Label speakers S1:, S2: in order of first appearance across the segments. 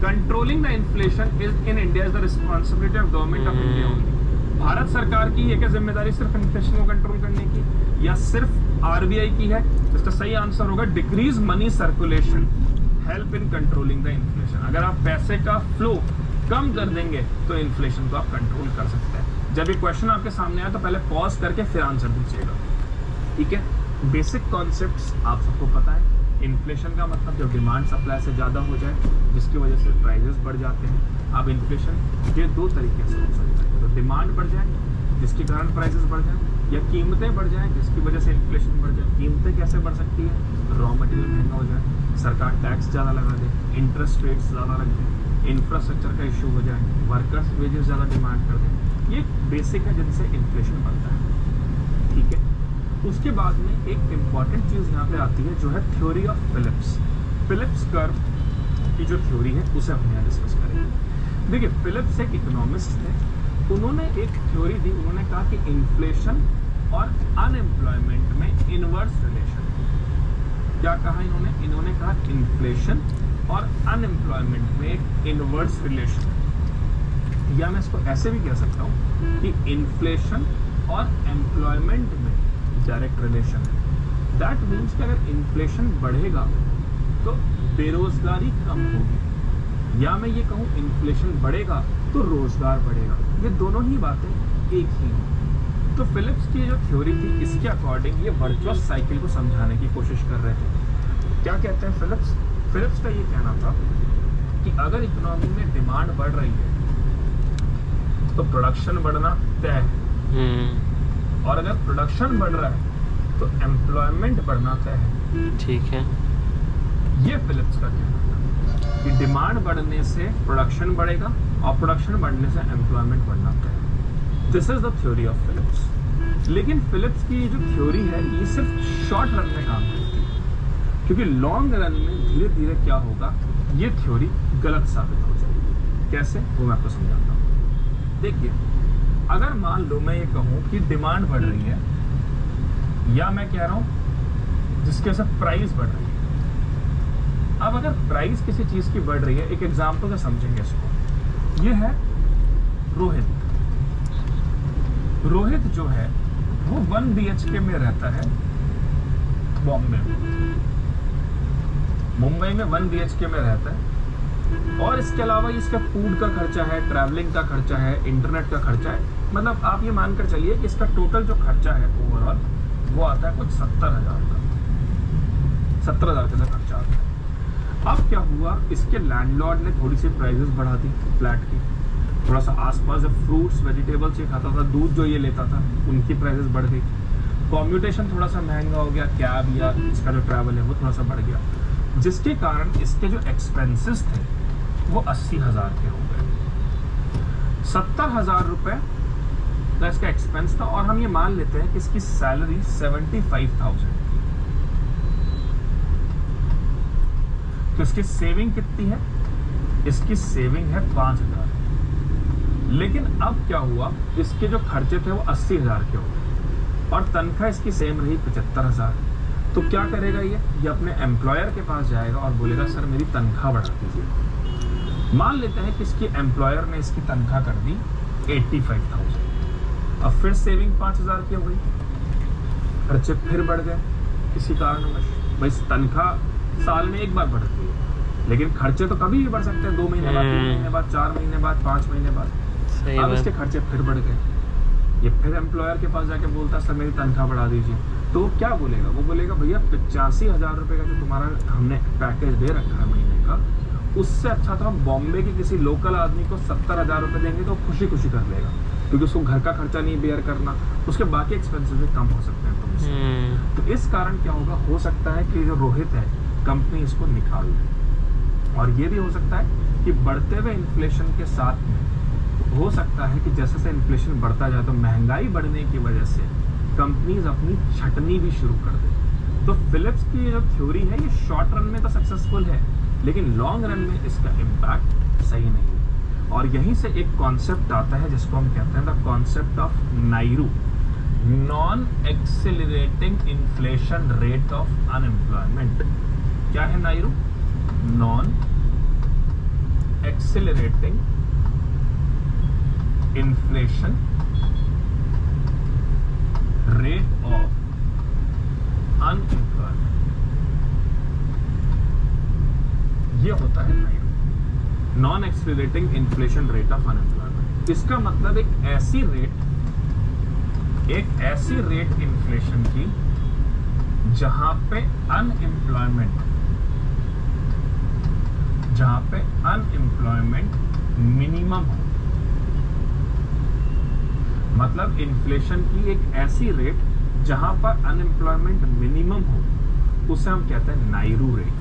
S1: Controlling the inflation is in India is the responsibility of government of India only. Bharat सरकार की एक जिम्मेदारी सिर्फ इन्फ्लेशन को कंट्रोल करने की या सिर्फ आरबीआई की है? इसका सही आंसर होगा decrease money circulation help in controlling the inflation. अगर आप पैसे का फ्लो कम कर देंगे तो इन्फ्लेशन को आप कंट्रोल कर सकते हैं। जब ये क्वेश्चन आपके सामने आए तो पहले पॉज करके फिर आंसर दीजिएगा, ठीक है। बेसिक कॉन्सेप्ट्स आप सबको पता है। इन्फ्लेशन का मतलब जब डिमांड सप्लाई से ज़्यादा हो जाए जिसकी वजह से प्राइजेस बढ़ जाते हैं। अब इन्फ्लेशन ये दो तरीके से हो सकता है, तो डिमांड बढ़ जाए जिसके कारण प्राइजेस बढ़ जाए, या कीमतें बढ़ जाएं जिसकी वजह से इन्फ्लेशन बढ़ जाए। कीमतें कैसे बढ़ सकती है? रॉ मटेरियल महंगा हो जाए, सरकार टैक्स ज़्यादा लगा दे, इंटरेस्ट रेट्स ज़्यादा लग जाए, इंफ्रास्ट्रक्चर का इशू हो जाए, वर्कर्स वेजेस ज़्यादा डिमांड कर दें। ये बेसिक है जिनसे इन्फ्लेशन बढ़ता है, ठीक है। उसके बाद में एक इम्पॉर्टेंट चीज़ यहाँ पे आती है जो है theory of Phillips. Phillips curve की जो थ्योरी है उसे हम यहाँ डिस्कस करेंगे। देखिए, फिलिप्स एक इकोनॉमिस्ट थे, उन्होंने एक थ्योरी दी। उन्होंने कहा कि इन्फ्लेशन और अनएम्प्लॉयमेंट में इनवर्स रिलेशन। क्या कहा इन्होंने कहा इन्फ्लेशन और अनएम्प्लॉयमेंट में एक इनवर्स रिलेशन, या मैं इसको ऐसे भी कह सकता हूँ कि इन्फ्लेशन और एम्प्लॉयमेंट में डायरेक्ट रिलेशन है। दैट मीन्स कि अगर इन्फ्लेशन बढ़ेगा तो बेरोजगारी कम होगी, या मैं ये कहूँ इन्फ्लेशन बढ़ेगा तो रोजगार बढ़ेगा। ये दोनों ही बातें एक ही हैं। तो फिलिप्स की जो थ्योरी थी इसके अकॉर्डिंग ये वर्चुअस साइकिल को समझाने की कोशिश कर रहे थे। क्या कहते हैं फिलिप्स? फिलिप्स का ये कहना था कि अगर इकोनॉमी में डिमांड बढ़ रही है तो प्रोडक्शन बढ़ना तय है, और अगर प्रोडक्शन बढ़ रहा है तो एम्प्लॉयमेंट बढ़ना तय है,
S2: ठीक है।
S1: ये फिलिप्स का कहना था कि डिमांड बढ़ने से प्रोडक्शन बढ़ेगा और प्रोडक्शन बढ़ने से एम्प्लॉयमेंट बढ़ना तय है। This is the theory of Phillips. लेकिन फिलिप्स की जो थ्योरी है ये सिर्फ शॉर्ट रन में काम करती है, क्योंकि लॉन्ग रन में धीरे धीरे क्या होगा, ये थ्योरी गलत साबित हो जाएगी। कैसे, वो मैं आपको समझाता हूँ। देखिए, अगर मान लो मैं ये कहूँ कि डिमांड बढ़ रही है, या मैं कह रहा हूँ जिसके वजह से प्राइस बढ़ रही है। अब अगर प्राइस किसी चीज की बढ़ रही है, एक एग्जांपल से समझेंगे इसको। ये है रोहित। रोहित जो है वो 1 BHK में रहता है बॉम्बे में। मुंबई में 1 BHK में रहता है, और इसके अलावा इसका फूड का खर्चा है, ट्रैवलिंग का खर्चा है, इंटरनेट का खर्चा है। मतलब आप ये मानकर चलिए कि इसका टोटल जो खर्चा है ओवरऑल वो आता है कुछ 70,000 का, 70,000 का खर्चा आता है। अब क्या हुआ, इसके लैंडलॉर्ड ने थोड़ी सी प्राइसेस बढ़ा दी फ्लैट की, थोड़ा सा आसपास जो फ्रूट्स वेजिटेबल्स ये खाता था, दूध जो ये लेता था, उनकी प्राइसेस बढ़ गई। कॉम्यूटेशन थोड़ा सा महंगा हो गया, कैब या इसका जो ट्रैवल है वो थोड़ा सा बढ़ गया, जिसके कारण इसके जो एक्सपेंसेस थे वो 80,000 के हो गए। 70,000 रुपए का इसका एक्सपेंस था, और हम ये मान लेते हैं कि इसकी सैलरी 75,000। तो इसकी सेविंग कितनी है? इसकी सेविंग है 5,000। लेकिन अब क्या हुआ, इसके जो खर्चे थे वो 80,000 के हो गए, और तनख्वाह इसकी सेम रही 75,000। तो क्या करेगा ये अपने एम्प्लॉयर के पास जाएगा और बोलेगा सर मेरी तनख्वाह बढ़ा दीजिए। मान लेते हैं कि इसकी एम्प्लॉयर ने इसकी तनख्वाह कर दी 85,000। अब फिर सेविंग 5,000 की हो गई, खर्चे फिर बढ़ गए किसी कारणवश। भाई तनख्वाह साल में एक बार बढ़ती है, लेकिन खर्चे तो कभी भी बढ़ सकते हैं, 2 महीने बाद, 3 महीने बाद, 4 महीने बाद, 5 महीने बाद। अब इसके खर्चे फिर बढ़ गए, ये फिर एम्प्लॉयर के पास जाके बोलता सर मेरी तनख्वाह बढ़ा दीजिए। तो क्या बोलेगा, वो बोलेगा भैया 85,000 रुपये का जो तुम्हारा हमने पैकेज दे रखा है महीने का, उससे अच्छा तो हम बॉम्बे के किसी लोकल आदमी को 70,000 रुपये देंगे तो खुशी खुशी कर लेगा, क्योंकि उसको घर का खर्चा नहीं बेयर करना, उसके बाकी एक्सपेंसेस भी कम हो सकते हैं तुमसे। तो इस कारण क्या होगा, हो सकता है कि जो रोहित है कंपनी इसको निकाल दे। और ये भी हो सकता है कि बढ़ते हुए इन्फ्लेशन के साथ में हो सकता है कि जैसे जैसे इन्फ्लेशन बढ़ता जाए तो महंगाई बढ़ने की वजह से कंपनीज अपनी छटनी भी शुरू कर दे। तो फिलिप्स की जो थ्योरी है ये शॉर्ट रन में तो सक्सेसफुल है, लेकिन लॉन्ग रन में इसका इम्पैक्ट सही नहीं है। और यहीं से एक कॉन्सेप्ट आता है जिसको हम कहते हैं the concept of NAIRU, non accelerating inflation rate of unemployment. क्या है NAIRU? Non accelerating inflation rate of unemployment, ये होता है NAIRU, non accelerating inflation rate of unemployment. इसका मतलब एक ऐसी रेट इन्फ्लेशन की जहां पे अनएम्प्लॉयमेंट मिनिमम हो, मतलब इन्फ्लेशन की एक ऐसी रेट जहां पर अनएम्प्लॉयमेंट मिनिमम हो, उसे हम कहते हैं नाइरू रेट।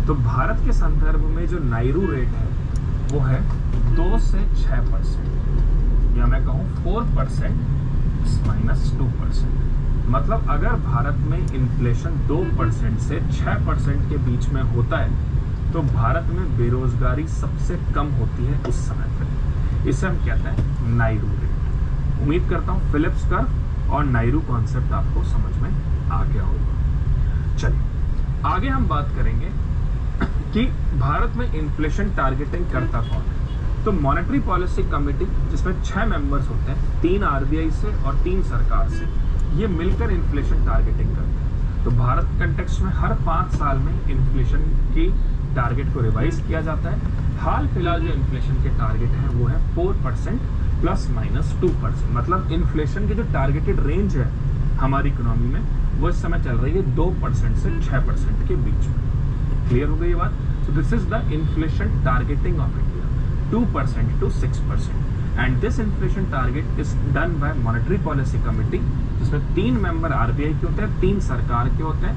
S1: तो भारत के संदर्भ में जो नाइरू रेट है वो है 2 से 6%, या मैं कहूं 4% माइनस 2%। मतलब अगर भारत में इन्फ्लेशन 2% से 6% के बीच में होता है तो भारत में बेरोजगारी सबसे कम होती है उस समय पर। इसे हम कहते हैं नाइरू रेट। उम्मीद करता हूं फिलिप्स कर्व और नाइरू कॉन्सेप्ट आपको समझ में आ गया होगा। चलिए आगे हम बात करेंगे कि भारत में इन्फ्लेशन टारगेटिंग करता कौन है। तो मॉनेटरी पॉलिसी कमेटी, जिसमें 6 मेंबर्स होते हैं, 3 आरबीआई से और 3 सरकार से, ये मिलकर इन्फ्लेशन टारगेटिंग करते हैं। तो भारत कंटेक्स्ट में हर 5 साल में इन्फ्लेशन की टारगेट को रिवाइज किया जाता है। हाल फिलहाल जो इन्फ्लेशन के टारगेट है वो है 4% प्लस माइनस 2%। मतलब इन्फ्लेशन की जो टारगेटेड रेंज है हमारी इकोनॉमी में वो इस समय चल रही है 2% से 6% के बीच में। क्लियर हो गई ये बात? So this is the inflation targeting of India, 2% to 6%, and this inflation target is done by monetary policy committee, जिसमें 3 मेंबर आरबीआई के होते हैं, 3 सरकार के होते हैं